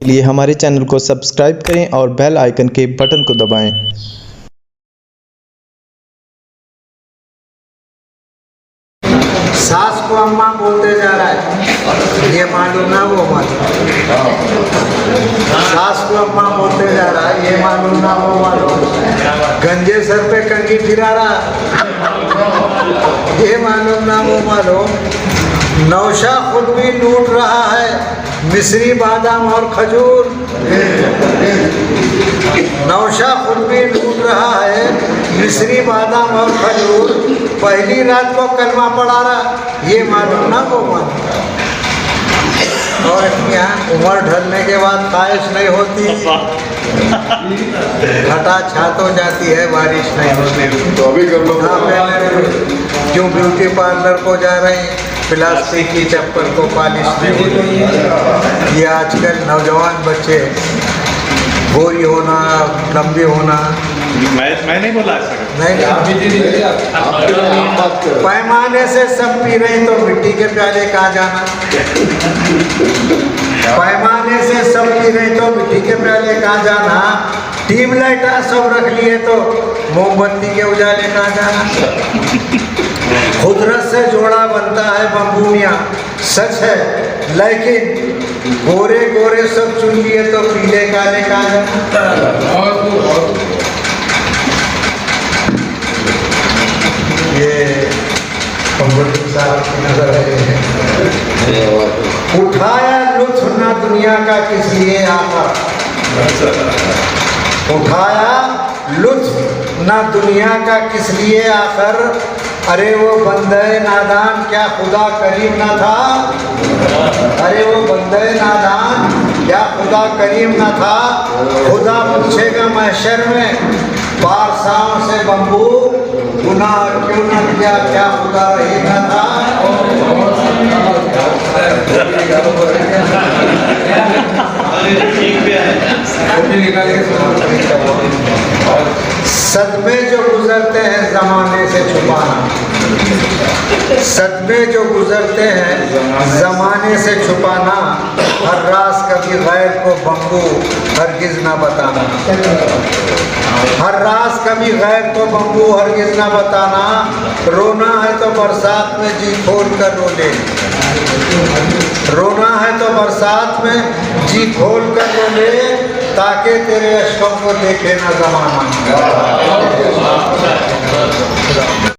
के लिए हमारे चैनल को सब्सक्राइब करें और बेल आइकन के बटन को दबाएं। सास को अम्मा बोलते जा रहा है, ये मालूम ना वो मालूम। सास को अम्मा बोलते जा रहा है, ये मालूम ना वो मालूम। गंजे सर पे कंघी फिरा रहा, ये मालूम ना वो मालूम। नौशा खुद भी लूट रहा है मिश्री बादाम और खजूर। नौशा खुद भी लूट रहा है मिश्री बादाम और खजूर। पहली रात को कलमा पढ़ा रहा, ये मालूम ना वो मालूम। और यहाँ उम्र ढलने के बाद ख्वाहिश नहीं होती, घटा छात हो जाती है, बारिश नहीं होती। तो अभी कर लो। क्यों ब्यूटी पार्लर को जा रहे हैं, प्लास्टिक की चप्पल को पॉलिश नहीं होती। ये आजकल नौजवान बच्चे गोरी होना, लंबी होना, मैं नहीं बोला नहीं पैमाने से सब पी रहे तो मिट्टी के प्याले कहाँ जाना। पैमाने से सब पी रहे तो मिट्टी के प्याले कहाँ जाना। ट्यूबलाइट सब रख लिए तो मोमबत्ती के उजाले कहाँ जाना। कुदरत से जोड़ा बनता है बम्बू मियाँ, सच है, लेकिन गोरे गोरे सब चुन लिए तो पीले काले कहाँ जाना। ये साहब की नजर है। उठाया लुत्फ ना दुनिया का किस लिए आकर, उठाया लुत्फ ना दुनिया का किस लिए आकर। अरे वो बंदे नादान क्या खुदा करीम ना था। अरे वो बंदे नादान क्या खुदा करीम ना था। खुदा पूछेगा महशर में पारसाओं से बम्बू, गुनाह क्यों न किया, क्या खुदा ही ना था। सदमे जो गुजरते हैं ज़माने से छुपाना, सदमे जो गुजरते हैं ज़माने से छुपाना। हर राज कभी गैर को बम्बू हरगिज़ ना बताना। हर राज कभी गैर को बम्बू हरगिज़ ना बताना। रोना है तो बरसात में जी खोल कर रो ले, रोना है तो बरसात में जी खोल कर रो ले, ताकि तेरे अश्कों को देखे ना ज़माना।